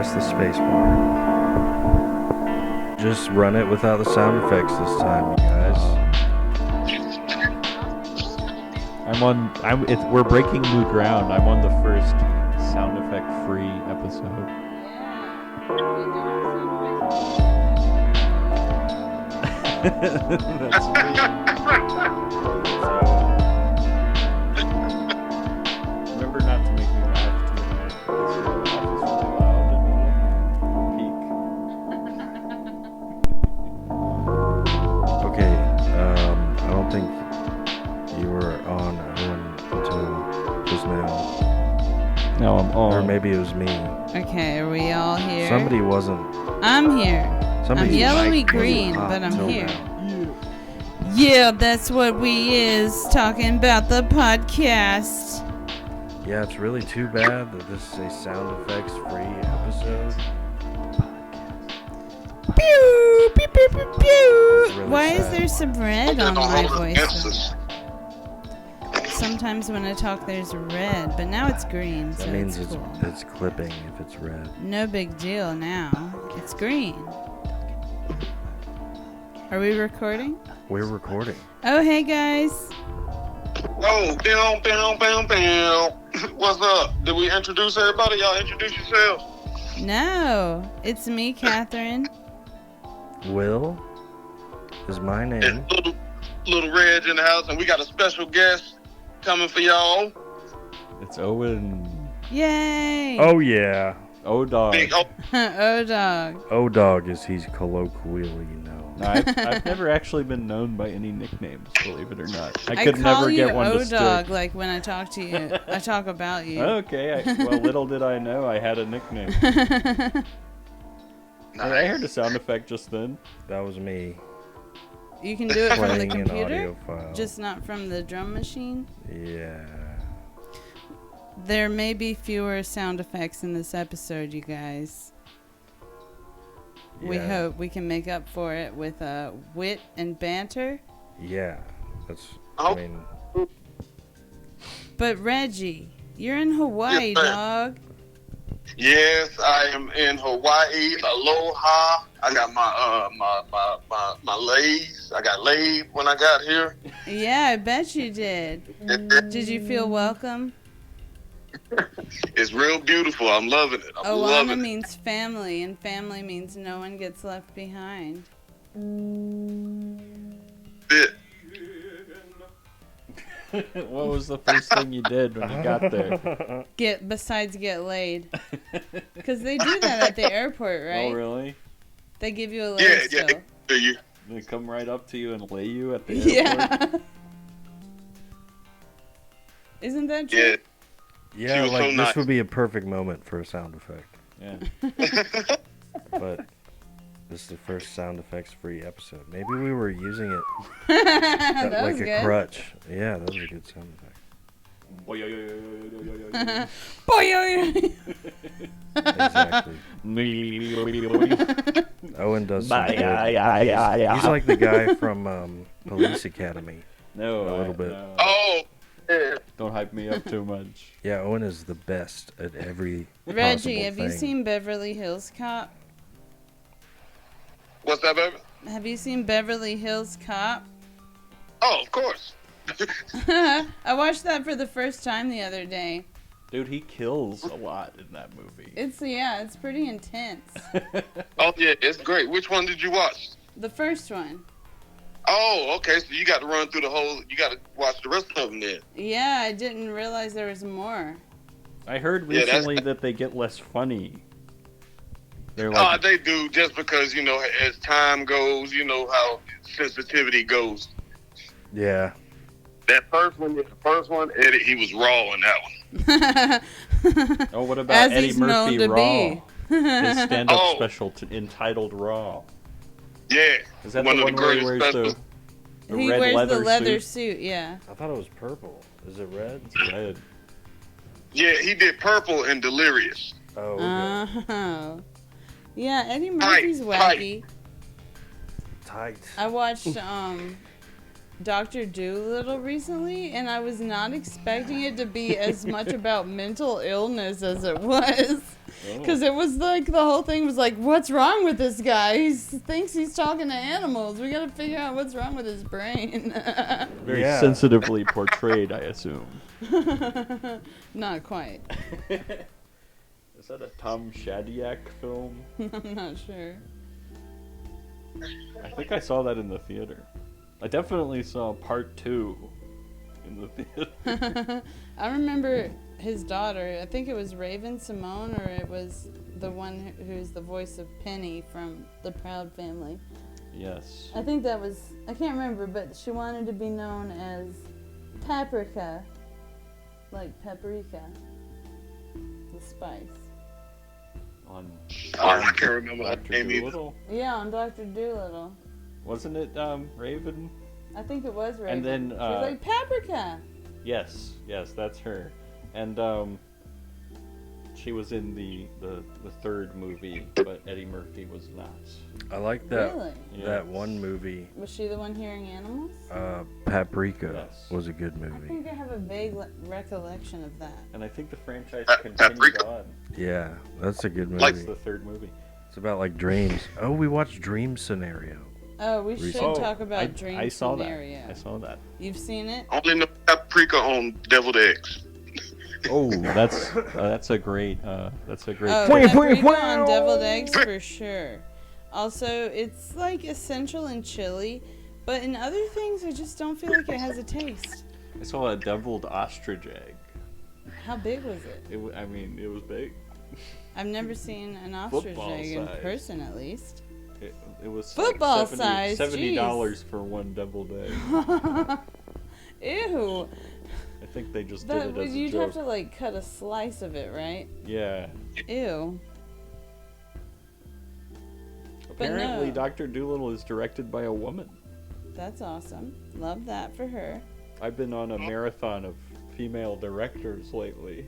press the space bar. Just run it without the sound effects this time, you guys. We're breaking new ground. I'm on the first sound effect free episode. That's me. Remember not to make me laugh too much. Because your laugh is really loud and Okay, I don't think you were on Owen until just now. peak. No, I'm on. Or maybe it was me. Okay, are we all here? Somebody wasn't. I'm here. Somebody's I'm yellowy mic wasn't green, hot but I'm till here. now. Yeah, that's what we is talking about the podcast. Yeah, it's really too bad that this is a sound effects free episode. Pew, pew, pew, pew, pew. It's really Why is sad. there some red on my voice? Sometimes when I talk, there's red, but now it's green, so That means it's cool. it's clipping if it's red. No big deal now. It's green. Are we recording? We're recording. Oh, hey guys. Oh, bam, bam, bam, bam. What's up? Did we introduce everybody? Y'all introduce yourselves. No, it's me, Catherine. Will is my name. It's little Reg in the house, and we got a special guest coming for y'all. It's Owen. Yay! Oh yeah. O dog. Big O. Oh, dog. O-Dog as he's colloquially known. No, I've never actually been known by any nicknames, believe it or not. I I could call never you get one to O-Dog, stick. like when I talk to you. I talk about you. Okay, well, little did I know I had a nickname. I heard a sound effect just then. That was me You can do it from the playing an computer? audio file. Just not from the drum machine? Yeah. There may be fewer sound effects in this episode, you guys. We Yeah. hope we can make up for it with wit and banter. Yeah. That's. Oh. I mean. But Reggie, you're in Hawaii, Yes, sir. dog. Yes, I am in Hawaii. Aloha. I got my lays. I got laid when I got here. Yeah, I bet you did. Did you feel welcome? It's real beautiful. I'm loving it. I'm Owana loving it. means family, and family means no one gets left behind. It. What was the first thing you did when you got there? Besides get laid. Because they do that at the airport, right? Oh, really? They give you a lay Yeah. still. Do you? They come right up to you and lay you at the airport? Yeah. Isn't that true? Yeah. She Yeah, was like so this nice. would be a perfect moment for a sound effect. Yeah. But this is the first sound effects free episode. Maybe we were using it that like was a good. crutch. Yeah, that was a good sound effect. Exactly. Owen does some good. He's like the guy from Police Academy. No, A little bit. no. Oh. Yeah. Don't hype me up too much. Yeah, Owen is the best at every Reggie, possible have you thing. seen Beverly Hills Cop? What's that, baby? Have you seen Beverly Hills Cop? Oh, of course. I watched that for the first time the other day. Dude, he kills a lot in that movie. It's pretty intense. Oh, yeah, it's great. Which one did you watch? The first one. Oh, okay. So you got to run through the whole. You got to watch the rest of them then. Yeah, I didn't realize there was more. I heard Yeah, that's- recently that they get less funny. They're Oh, like, they do just because as time goes, how sensitivity goes. Yeah. That first one, Eddie, he was raw in that one. oh, what about As Eddie he's known Murphy to Raw? be. His stand-up Oh. special entitled Raw. Yeah, Is that one the of one the where he greatest wears specials. the He red wears leather the leather suit? suit, yeah. I thought it was purple. Is it red? It's red. Yeah, he did Purple and Delirious. Oh, okay. Oh. Yeah, Eddie Murphy's Tight. wacky. Tight. I watched Dr. Dolittle recently, and I was not expecting it to be as much about mental illness as it was. Because it was like, the whole thing was like, what's wrong with this guy? He thinks he's talking to animals. We gotta figure out what's wrong with his brain. Very sensitively portrayed, I assume. Not quite. Is that a Tom Shadyac film? I'm not sure. I think I saw that in the theater. I definitely saw part 2 in the theater. I remember his daughter. I think it was Raven Simone, or it was the one who's the voice of Penny from The Proud Family. Yes. I think that was, I can't remember, but she wanted to be known as Paprika. Like paprika. The spice. I can't remember that Dr. name either. Dolittle? Yeah, on Dr. Dolittle. Wasn't it Raven? I think it was Raven. And then, she was like, Paprika! Yes, that's her. And she was in the third movie, but Eddie Murphy was not. I like that. Really? That Yes. one movie. Was she the one hearing animals? Paprika Yes. was a good I movie. think I have a vague recollection of that. And I think the franchise continued Paprika? on. Yeah, that's a good movie. Like- It's the third movie. It's about like dreams. Oh, we watched Dream Scenario. Oh, we should Recently. talk about Dream I saw Scenario. that. I saw that. You've seen it? Only know paprika on deviled eggs. Oh, that's a great. That's a great. Oh, Point, paprika point, on point. deviled eggs for sure. Also, it's like essential in chili, but in other things, I just don't feel like it has a taste. I saw a deviled ostrich egg. How big was it? I mean, it was big. I've never seen an ostrich Football egg in size. person, at least. It was Football like size, $70 for one deviled egg. Ew. I think they just That did it as a you'd joke. have to like cut a slice of it, right? Yeah. Ew. Apparently, no. Dr. Dolittle is directed by a woman. That's awesome. Love that for her. I've been on a marathon of female directors lately.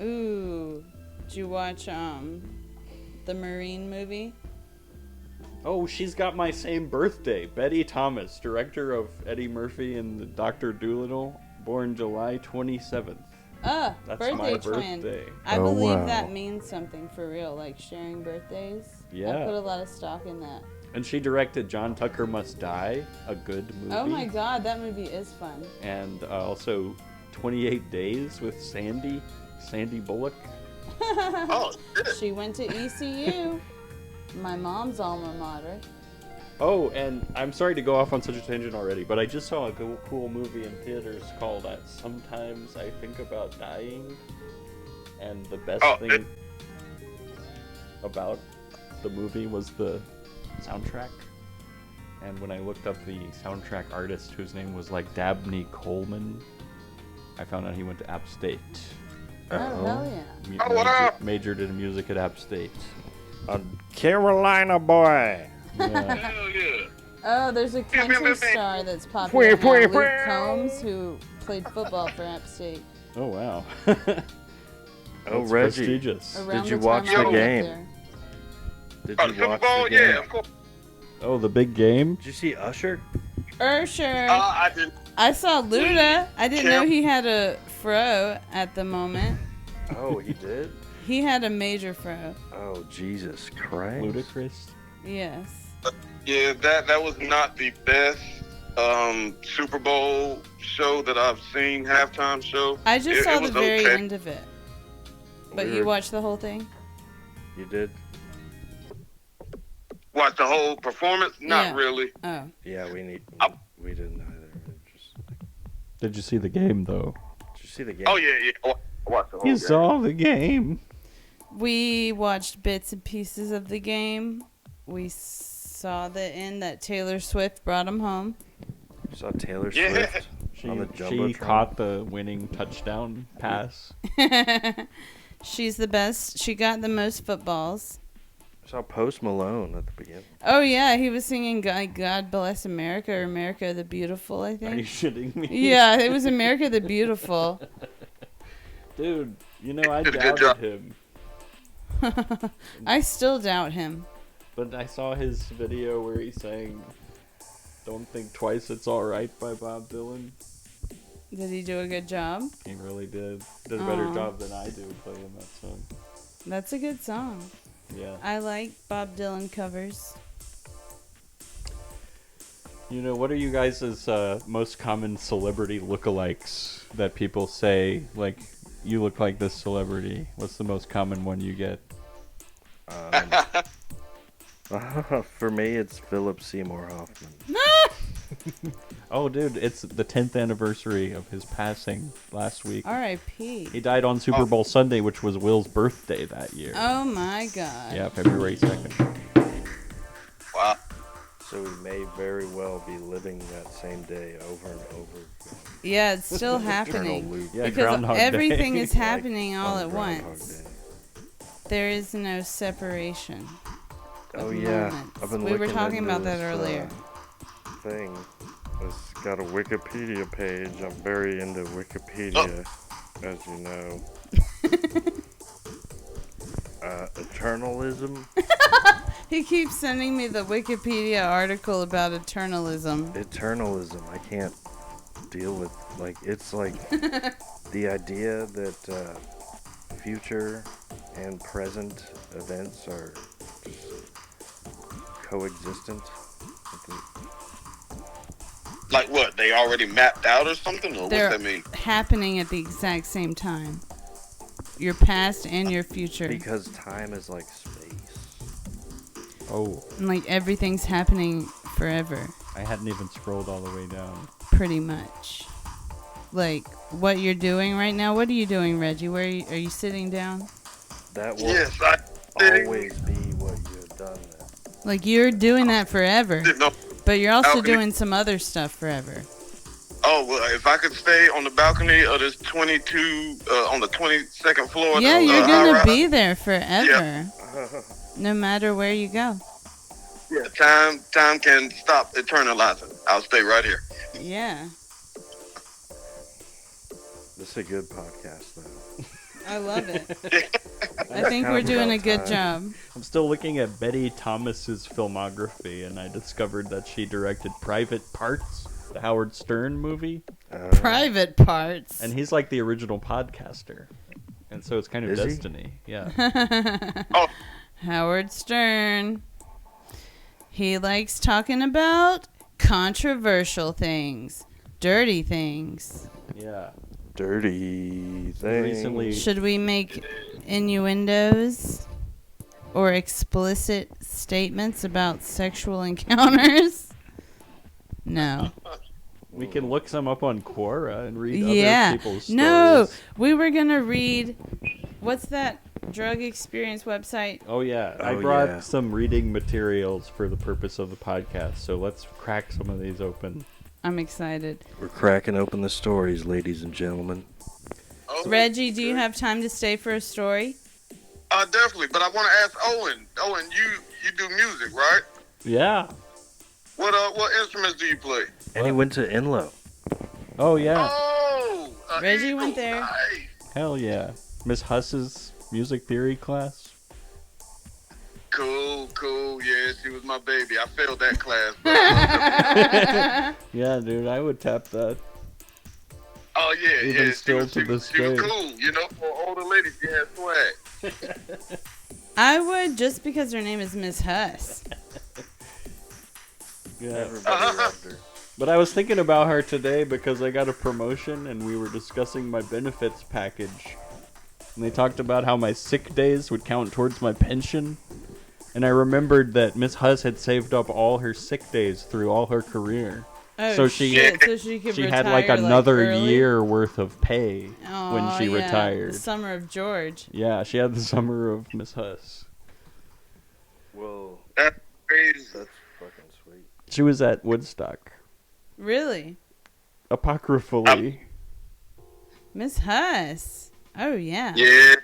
Ooh. Did you watch the Marine movie? Oh, she's got my same birthday. Betty Thomas, director of Eddie Murphy and Dr. Dolittle, born July 27th. That's That's my birthday twin. birthday. I Oh, believe wow. that means something for real, like sharing birthdays. Yeah. I put a lot of stock in that. And she directed John Tucker Must Die, a good movie. Oh my god, that movie is fun. And also 28 Days with Sandy Bullock. Oh, shit. She went to ECU, my mom's alma mater. Oh, and I'm sorry to go off on such a tangent already, but I just saw a cool movie in theaters called Sometimes I Think About Dying. And the best thing about the movie was the soundtrack. And when I looked up the soundtrack artist, whose name was like Dabney Coleman, I found out he went to App State. Oh, hell yeah. Oh, wow. Majored in music at App State. A Carolina boy. Yeah. Hell yeah. Oh, there's a country star that's popular now, Luke Combs, who played football for App State. Oh wow. Oh, That's Reggie. prestigious. Around Did you the watch time I the lived game? there. Did Oh, you Super watch Bowl? the game? Yeah, of course. Oh, the big game. Did you see Usher? Ursher. I didn't. I saw Luda. I didn't know Cam- he had a fro at the moment. Oh, he did? He had a major fro. Oh, Jesus Christ. Ludicrous. Yes. Yeah, that was not the best Super Bowl show that I've seen, halftime show. I just It saw the was very okay. end of it. But you Weird. watched the whole thing? You did? Watch the whole performance? Not Yeah. really. Oh. Yeah, we didn't either. Just, Did you see the game though? did you see the game? Oh, yeah. I watched the whole You game. saw the game. We watched bits and pieces of the game. We saw the end that Taylor Swift brought him home. You saw Taylor Yeah. Swift She, on the she Jumbotron? caught the winning touchdown pass. She's the best. She got the most footballs. I saw Post Malone at the beginning. Oh, yeah. He was singing God Bless America or America the Beautiful, I Are you think. shitting me? Yeah, it was America the Beautiful. Dude, you know I Did a good job. doubted him. I still doubt him. But I saw his video where he sang Don't Think Twice, It's Alright by Bob Dylan. Did he do a good job? He really did. Did a better Aw. job than I do playing that song. That's a good song. Yeah. I like Bob Dylan covers. You know, what are you guys' most common celebrity lookalikes that people say, like, you look like this celebrity? What's the most common one you get? For me, it's Philip Seymour Hoffman. Oh, dude, it's the 10th anniversary of his passing last week. R.I.P. He died on Super Bowl Sunday, which was Will's birthday that year. Oh my god. Yeah, February 2nd. Wow. So we may very well be living that same day over and over again. Yeah, it's still Eternal happening. loop. Yeah, Because Groundhog Day. everything is Like happening all on at Groundhog once. Day. There is no separation. Oh of yeah, moments. I've been We were looking talking into about that this, earlier. Thing. It's got a Wikipedia page. I'm very into Wikipedia, as you know. Eternalism. He keeps sending me the Wikipedia article about eternalism. Eternalism. I can't deal with it's like the idea that future and present events are just coexistent. Like what? They already mapped out or something? Or They're what's that mean? happening at the exact same time. Your past and your future. Because time is like space. Oh, And like everything's happening forever, I hadn't even scrolled all the way down. pretty much. Like what you're doing right now. What are you doing, Reggie? Where are you sitting down? That will Yes, always be what you've done. Like you're doing that forever, No. but you're also Balcony. doing some other stuff forever. Oh, well, if I could stay on the balcony of this 22, on the 22nd floor. Yeah, of the you're gonna high-rise. be there forever, no matter where you go. Yeah, time can stop eternalizing. I'll stay right here. Yeah, This is a good podcast, though. I love it. I It's think kind we're of doing a about good time. job. I'm still looking at Betty Thomas's filmography, and I discovered that she directed Private Parts, the Howard Stern movie, Private parts. and he's like the original podcaster, and so it's kind of Is he? destiny. Yeah. Oh, Howard Stern. He likes talking about controversial things, dirty things. Yeah. Dirty thing. Recently- Should we make innuendos or explicit statements about sexual encounters? No. We can look some up on Quora and read Yeah. other people's stories. No. We were going to read. What's that drug experience website? Oh, yeah. I Oh, brought yeah. some reading materials for the purpose of the podcast, so let's crack some of these open. I'm excited. We're cracking open the stories, ladies and gentlemen. oh, Reggie, do you have time to stay for a story? Definitely. But I want to ask Owen. Owen, you do music, right? Yeah. What instruments do you play? And he went to Enloe. Oh, yeah. Oh, Reggie went there. Nice. Hell yeah. Miss Huss's music theory class. Cool. Yeah, she was my baby. I failed that class. But I loved her. Yeah, dude, I would tap that. Oh yeah, Even yeah. still She to this was day. cool. You know, for older ladies, she had swag. I would just because her name is Miss Huss. Yeah. Everybody loved her. But I was thinking about her today because I got a promotion and we were discussing my benefits package. And they talked about how my sick days would count towards my pension. And I remembered that Miss Huss had saved up all her sick days through all her career. Oh, So she- shit. So she could She retire, had like another early? year worth of pay when Aw, she yeah, retired. The summer of George. Yeah, she had the summer of Miss Huss. Whoa, That's crazy. that's fucking sweet. She was at Woodstock. Really? Apocryphally. Miss Huss. Oh, yeah. Yeah,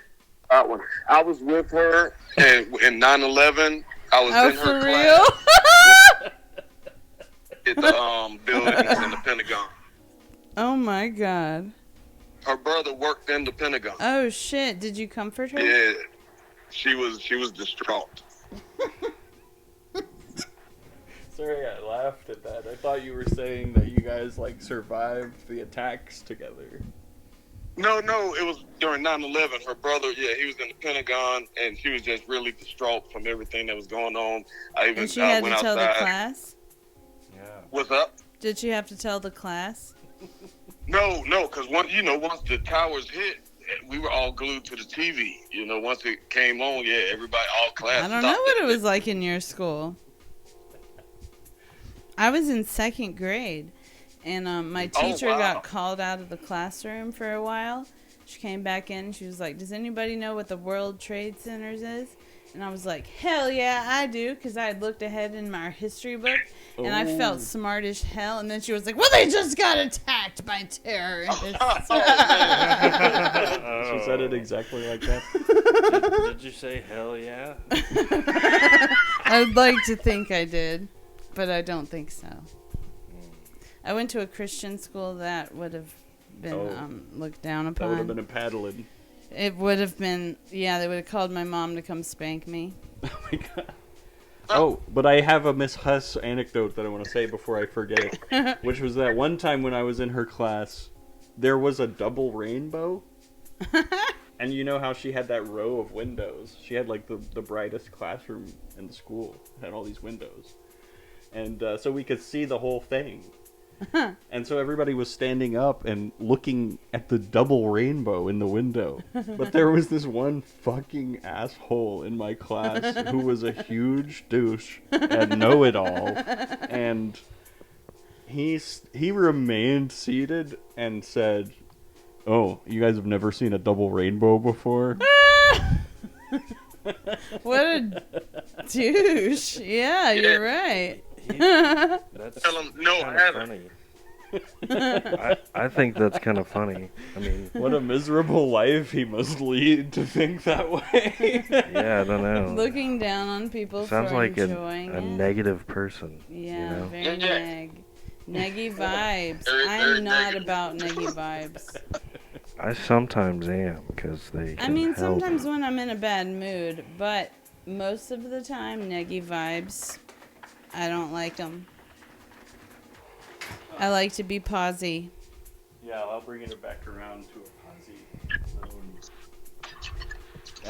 that one. I was with her and in 9/11. I was Oh, in her for class real? at the buildings in the Pentagon. Oh, my God. Her brother worked in the Pentagon. Oh, shit. Did you comfort her? Yeah, she was distraught. Sorry, I laughed at that. I thought you were saying that you guys like survived the attacks together. No, it was during 9/11. Her brother, he was in the Pentagon, and she was just really distraught from everything that was going on. I even And she had to went tell outside. the class? Yeah. What's up? Did she have to tell the class? No, because once the towers hit, we were all glued to the TV. Once it came on, everybody, all class. I don't know what it was like in your school. I was in 2nd grade, and my teacher got called out of the classroom for a while. She came back in, she was like, does anybody know what the World Trade Centers is? And I was like, hell yeah, I do, because I had looked ahead in my history book, and I felt smart as hell. And then she was like, well, they just got attacked by terrorists. She said it exactly like that. Did you say hell yeah? I would like to think I did, but I don't think so. I went to a Christian school that would have been looked down upon. That would have been a paddling. It would have been, they would have called my mom to come spank me. Oh my god. Oh, but I have a Miss Huss anecdote that I want to say before I forget it, which was that one time when I was in her class, there was a double rainbow. And you know how she had that row of windows? She had like the brightest classroom in the school. It had all these windows. And so we could see the whole thing. And so everybody was standing up and looking at the double rainbow in the window. But there was this one fucking asshole in my class who was a huge douche and know-it-all. And he remained seated and said, oh, you guys have never seen a double rainbow before? What a douche. Yeah, you're right. That's Tell him no, kind of funny. I think that's kind of funny. I mean, What a miserable life he must lead to think that way. yeah, I don't know. Looking down on people Sounds for like enjoying a it. negative person. Yeah, you know? very neg. Neggy vibes. Very, I'm very not negative. about neggy vibes. I sometimes am because they. I can mean, help. sometimes when I'm in a bad mood, but most of the time, neggy vibes, I don't like them. I like to be posy. Yeah, I'll bring it back around to a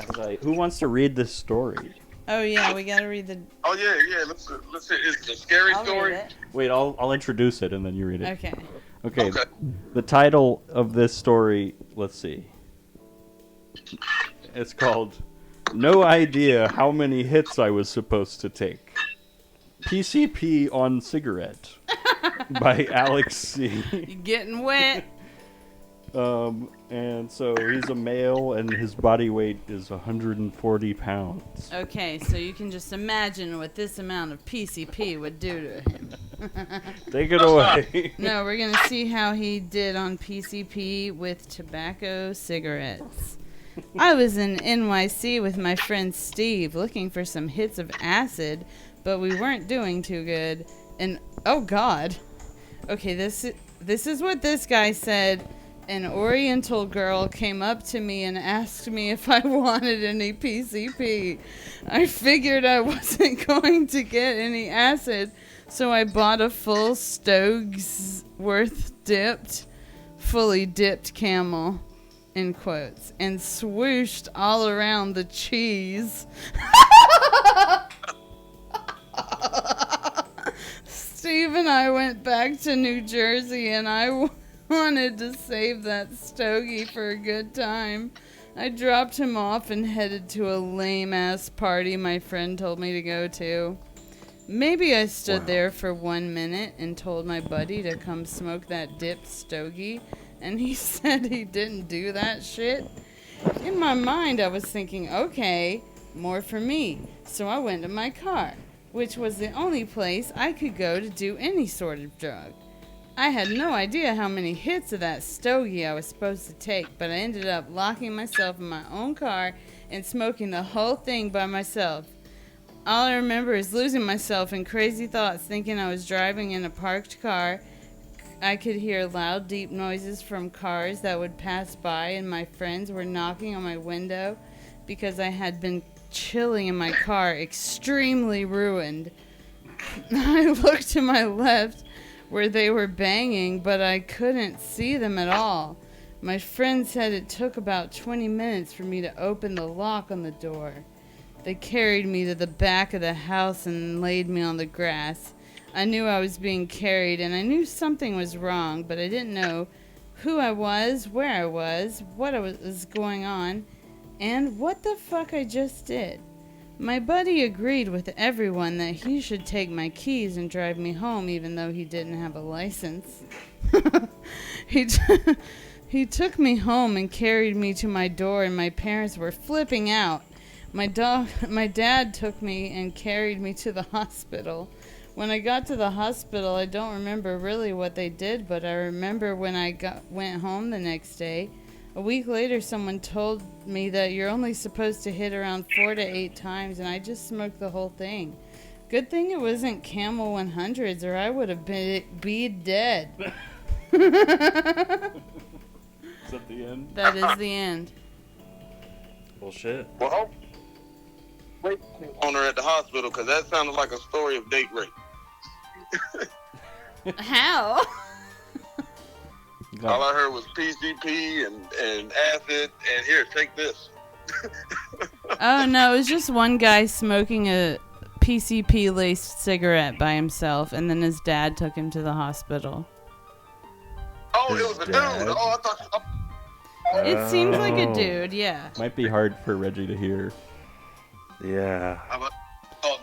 posy. Who wants to read this story? Oh yeah, we gotta read the. Oh yeah. Let's see. Is it a scary I'll story? read it. Wait, I'll introduce it and then you read it. Okay. Okay. Okay. The title of this story, let's see. It's called No Idea How Many Hits I Was Supposed to Take. PCP on Cigarette by Alex C. You getting wet? And so he's a male and his body weight is 140 pounds. Okay, so you can just imagine what this amount of PCP would do to him. Take it away. No, we're gonna see how he did on PCP with tobacco cigarettes. I was in NYC with my friend Steve looking for some hits of acid, but we weren't doing too good. And oh god. Okay, this is what this guy said. An Oriental girl came up to me and asked me if I wanted any PCP. I figured I wasn't going to get any acid, so I bought a full Stogs worth fully dipped Camel, in quotes, and swooshed all around the cheese. Steve and I went back to New Jersey, and I wanted to save that stogie for a good time. I dropped him off and headed to a lame-ass party my friend told me to go to. Maybe I stood there for 1 minute and told my buddy to come smoke that dipped stogie, and he said he didn't do that shit. In my mind, I was thinking, okay, more for me. So I went to my car, which was the only place I could go to do any sort of drug. I had no idea how many hits of that stogie I was supposed to take, but I ended up locking myself in my own car and smoking the whole thing by myself. All I remember is losing myself in crazy thoughts, thinking I was driving in a parked car. I could hear loud, deep noises from cars that would pass by, and my friends were knocking on my window because I had been chilling in my car, extremely ruined. I looked to my left where they were banging, but I couldn't see them at all. My friend said it took about 20 minutes for me to open the lock on the door. They carried me to the back of the house and laid me on the grass. I knew I was being carried, and I knew something was wrong, but I didn't know who I was, where I was, what was going on, and what the fuck I just did. My buddy agreed with everyone that he should take my keys and drive me home, even though he didn't have a license. He took me home and carried me to my door, and my parents were flipping out. My dad took me and carried me to the hospital. When I got to the hospital, I don't remember really what they did, but I remember when I went home the next day. A week later, someone told me that you're only supposed to hit around 4 to 8 times, and I just smoked the whole thing. Good thing it wasn't Camel 100s, or I would have been dead. Is that the end? That is the end. Bullshit. Well, wait on her at the hospital because that sounded like a story of date rape. How? All I heard was PCP and acid, and here, take this. Oh, no, it was just one guy smoking a PCP-laced cigarette by himself, and then his dad took him to the hospital. Oh, His it was a dude. dad? Oh, I thought. It seems like a Oh. dude, yeah. Might be hard for Reggie to hear. Yeah.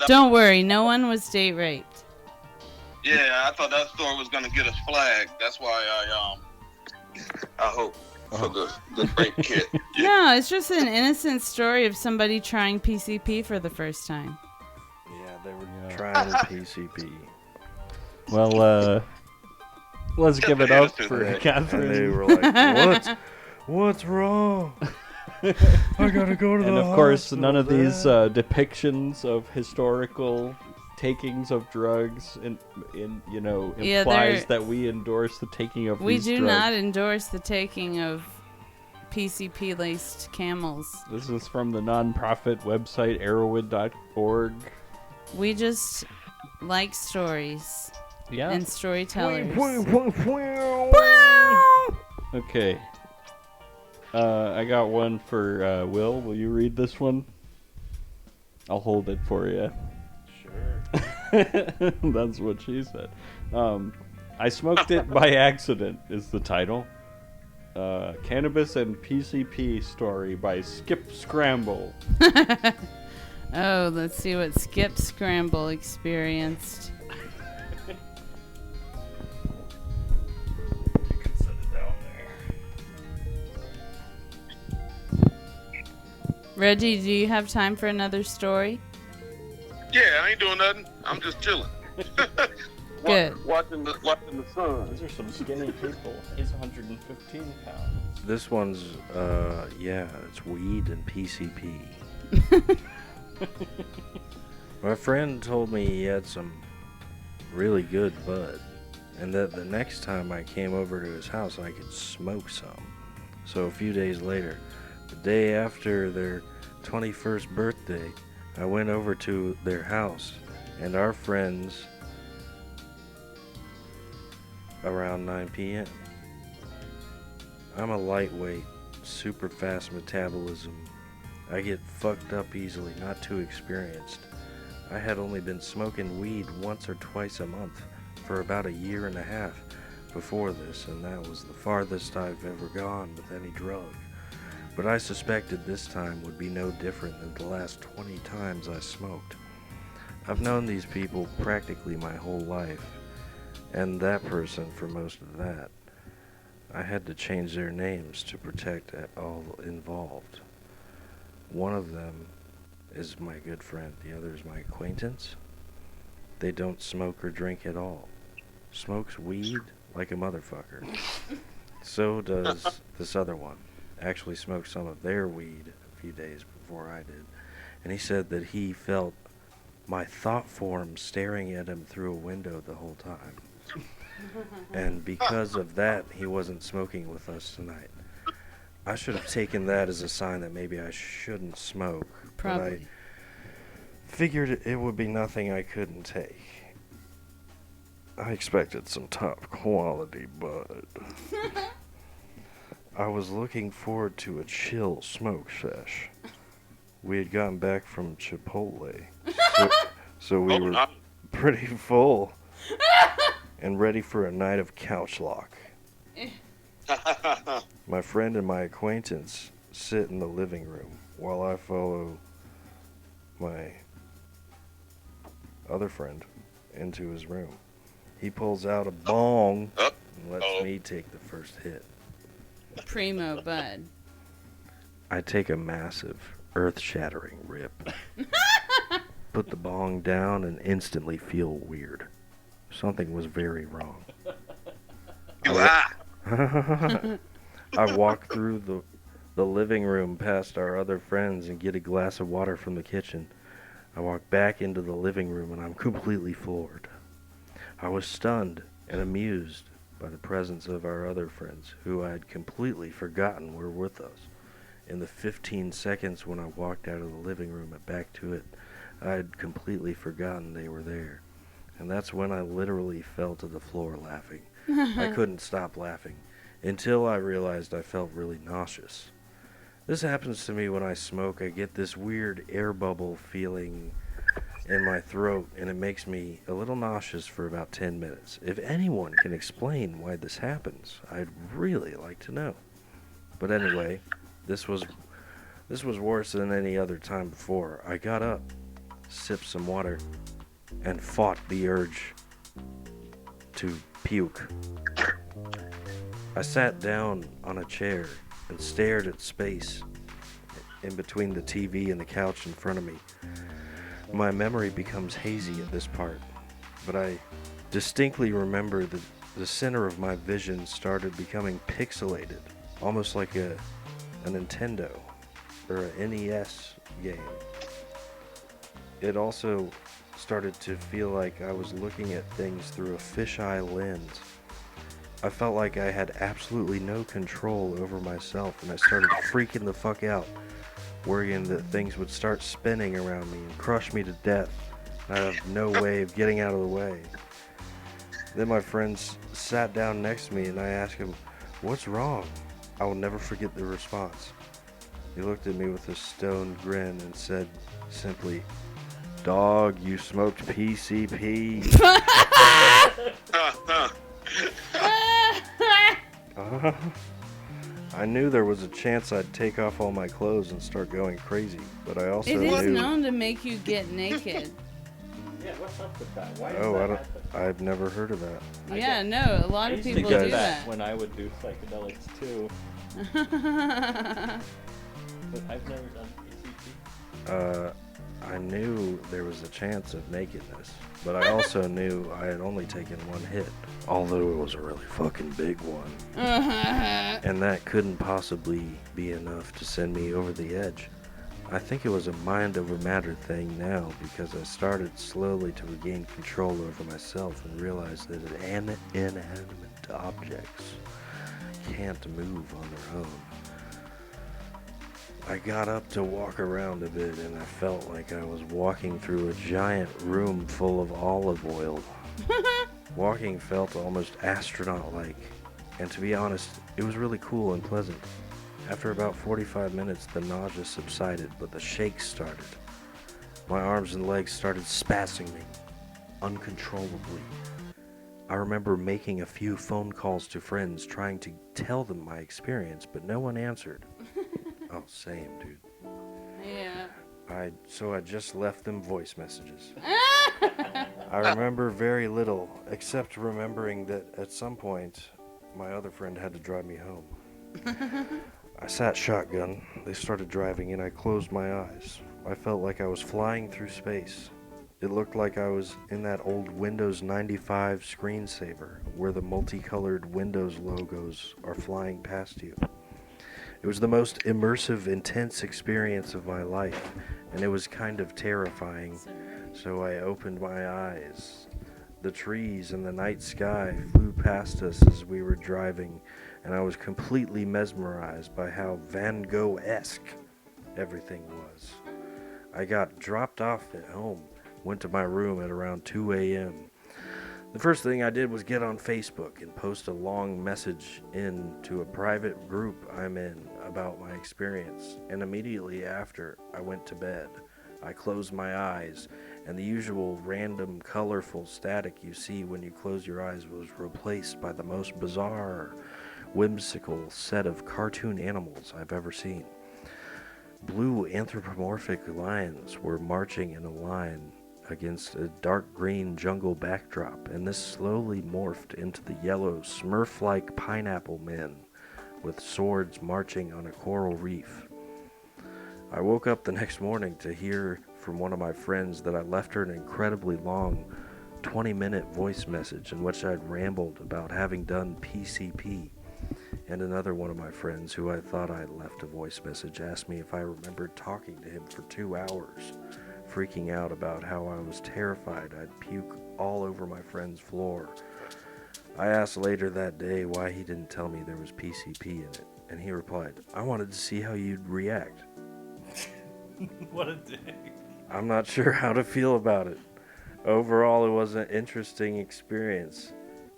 Don't worry, no one was date raped. Yeah, I thought that story was gonna get us flagged. That's why I hope for the rape kit. Yeah. No, it's just an innocent story of somebody trying PCP for the first time. Yeah, they were trying PCP. Well, let's give it up for And they Catherine. were like, what's wrong? I gotta go to the And of course, hospital, none of these Dad." depictions of historical takings of drugs Yeah, implies they're- that we endorse the taking of We these do drugs. not endorse the taking of PCP-laced camels. This is from the nonprofit website arrowwood.org. We just like stories Yeah. and storytellers. Okay. I got one for Will. Will you read this one? I'll hold it for you. Sure. That's what she said. I smoked it by accident is the title. Cannabis and PCP story by Skip Scramble. Oh, let's see what Skip Scramble experienced. You can set it down there. Reggie, do you have time for another story? Yeah, I ain't doing nothing. I'm just chilling. Good. Watching the sun. These are some skinny people. He's 115 pounds. This one's, it's weed and PCP. My friend told me he had some really good bud, and that the next time I came over to his house, I could smoke some. So a few days later, the day after their 21st birthday, I went over to their house, and our friends around 9 p.m. I'm a lightweight, super fast metabolism. I get fucked up easily, not too experienced. I had only been smoking weed once or twice a month for about a year and a half before this, and that was the farthest I've ever gone with any drug. But I suspected this time would be no different than the last 20 times I smoked. I've known these people practically my whole life, and that person for most of that. I had to change their names to protect all involved. One of them is my good friend, the other is my acquaintance. They don't smoke or drink at all. Smokes weed like a motherfucker. So does this other one. Actually smoked some of their weed a few days before I did. And he said that he felt my thought form staring at him through a window the whole time. And because of that, he wasn't smoking with us tonight. I should have taken that as a sign that maybe I shouldn't smoke. But I Probably. figured it would be nothing I couldn't take. I expected some top quality bud. I was looking forward to a chill smoke sesh. We had gotten back from Chipotle, so, so we were no. pretty full and ready for a night of couch lock. My friend and my acquaintance sit in the living room while I follow my other friend into his room. He pulls out a bong and lets me take the first hit. Primo bud. I take a massive, earth-shattering rip. Put the bong down and instantly feel weird. Something was very wrong. You high. I walk through the living room past our other friends and get a glass of water from the kitchen. I walk back into the living room and I'm completely floored. I was stunned and amused by the presence of our other friends, who I had completely forgotten were with us. In the 15 seconds when I walked out of the living room and back to it, I had completely forgotten they were there. And that's when I literally fell to the floor laughing. I couldn't stop laughing until I realized I felt really nauseous. This happens to me when I smoke. I get this weird air bubble feeling in my throat, and it makes me a little nauseous for about 10 minutes. If anyone can explain why this happens, I'd really like to know. But anyway, this was worse than any other time before. I got up, sipped some water, and fought the urge to puke. I sat down on a chair and stared at space in between the TV and the couch in front of me. My memory becomes hazy at this part, but I distinctly remember that the center of my vision started becoming pixelated, almost like a Nintendo or an NES game. It also started to feel like I was looking at things through a fisheye lens. I felt like I had absolutely no control over myself, and I started freaking the fuck out, worrying that things would start spinning around me and crush me to death. I have no way of getting out of the way. Then my friends sat down next to me and I asked him, "What's wrong?" I will never forget the response. He looked at me with a stoned grin and said simply, "Dog, you smoked PCP." I knew there was a chance I'd take off all my clothes and start going crazy, but I also It is knew... known to make you get naked. Yeah, what's up with that? Why Oh, does I that don't... I've never heard of that. Yeah, no, a lot I of used people to do get that. when I would do psychedelics too, but I've never done PCP. I knew there was a chance of nakedness, but I also knew I had only taken one hit, although it was a really fucking big one. And that couldn't possibly be enough to send me over the edge. I think it was a mind over matter thing now, because I started slowly to regain control over myself and realized that inanimate objects can't move on their own. I got up to walk around a bit, and I felt like I was walking through a giant room full of olive oil. Walking felt almost astronaut-like, and to be honest, it was really cool and pleasant. After about 45 minutes, the nausea subsided, but the shakes started. My arms and legs started spasming uncontrollably. I remember making a few phone calls to friends, trying to tell them my experience, but no one answered. Oh, same, dude. Yeah. So I just left them voice messages. I remember very little, except remembering that at some point, my other friend had to drive me home. I sat shotgun. They started driving, and I closed my eyes. I felt like I was flying through space. It looked like I was in that old Windows 95 screensaver, where the multicolored Windows logos are flying past you. It was the most immersive, intense experience of my life, and it was kind of terrifying, so I opened my eyes. The trees and the night sky flew past us as we were driving, and I was completely mesmerized by how Van Gogh-esque everything was. I got dropped off at home, went to my room at around 2 a.m. The first thing I did was get on Facebook and post a long message into a private group I'm in about my experience, and immediately after, I went to bed. I closed my eyes, and the usual random colorful static you see when you close your eyes was replaced by the most bizarre, whimsical set of cartoon animals I've ever seen. Blue anthropomorphic lions were marching in a line against a dark green jungle backdrop, and this slowly morphed into the yellow smurf-like pineapple men with swords marching on a coral reef. I woke up the next morning to hear from one of my friends that I left her an incredibly long 20-minute voice message in which I'd rambled about having done PCP, and another one of my friends who I thought I left a voice message asked me if I remembered talking to him for 2 hours, freaking out about how I was terrified I'd puke all over my friend's floor. I asked later that day why he didn't tell me there was PCP in it, and he replied, "I wanted to see how you'd react." What a dick. I'm not sure how to feel about it. Overall, it was an interesting experience,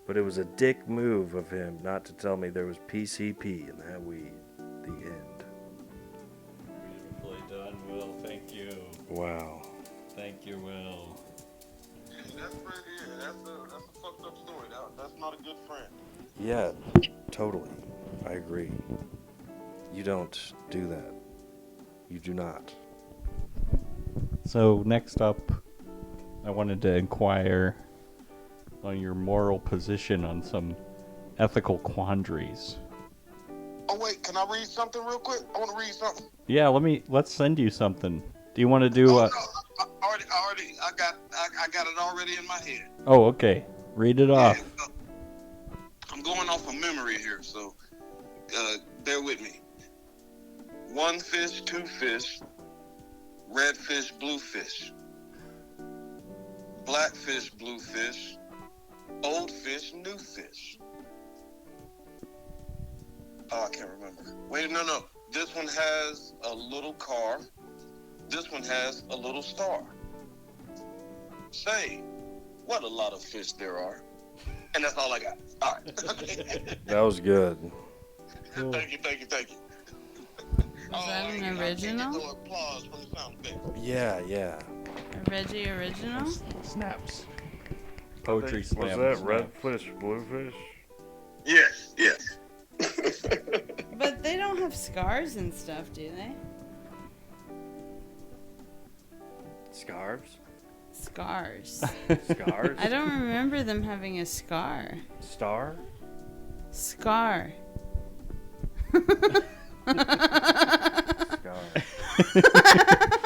but it was a dick move of him not to tell me there was PCP in that weed. The end. Beautifully done, Will. Thank you. Wow. Thank you, Will. That's a fucked up story. That's not a good friend. Yeah, totally. I agree. You don't do that. You do not. So next up, I wanted to inquire on your moral position on some ethical quandaries. Oh wait, can I read something real quick? I want to read something. Yeah, let's send you something. Do you want to do? No, I got it already in my head. Oh, okay. Read it off. Yeah, I'm going off of memory here, so bear with me. 1 fish, 2 fish, red fish, blue fish, black fish, blue fish, old fish, new fish. Oh, I can't remember. Wait, no. This one has a little car. This one has a little star. Say, what a lot of fish there are. And that's all I got. All right. Okay. That was good. Thank you. Is that an original? No applause from the sound effect. Yeah. A Reggie original? Snaps. Poetry Was slam. that red fish, blue fish? Yes. But they don't have scars and stuff, do they? Scarves? Scars. Scars? I don't remember them having a scar. Star? Scar. Scar.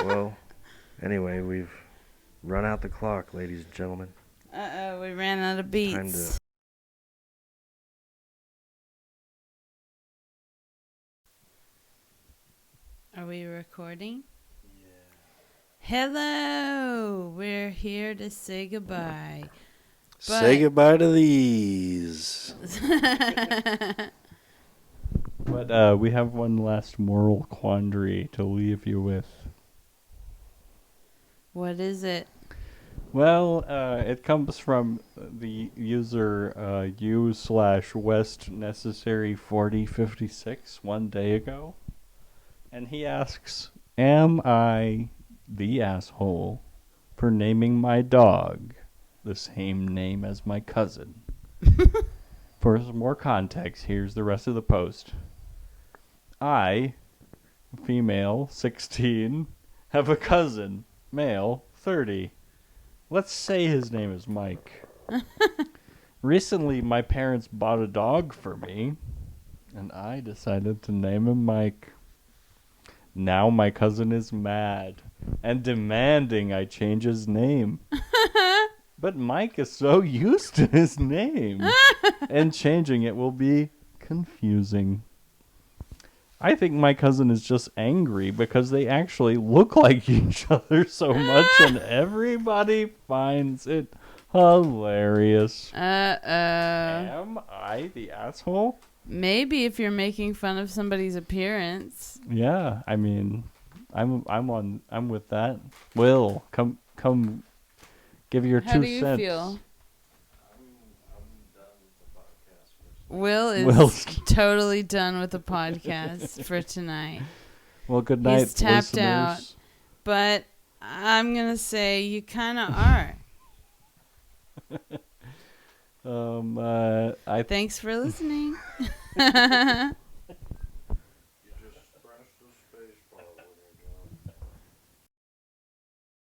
Well, anyway, we've run out the clock, ladies and gentlemen. Uh-oh, we ran out of beats. Time to... Are we recording? Yeah. Hello! We're here to say goodbye. Say goodbye to these. But we have one last moral quandary to leave you with. What is it? Well, it comes from the user u/west necessary 4056 one day ago. And he asks, am I the asshole for naming my dog the same name as my cousin? For some more context, here's the rest of the post. I, female, 16, have a cousin, male, 30. Let's say his name is Mike. Recently, my parents bought a dog for me, and I decided to name him Mike. Now my cousin is mad and demanding I change his name. But Mike is so used to his name, and changing it will be confusing. I think my cousin is just angry because they actually look like each other so much, and everybody finds it hilarious. Am I the asshole? Maybe if you're making fun of somebody's appearance. Yeah, I mean, I'm with that. Will, come give your 2 cents. How do you feel? I'm Will is Will's- totally done with the podcast for tonight. Well, good night, He's tapped listeners. out. But I'm going to say you kind of are. I Thanks for listening.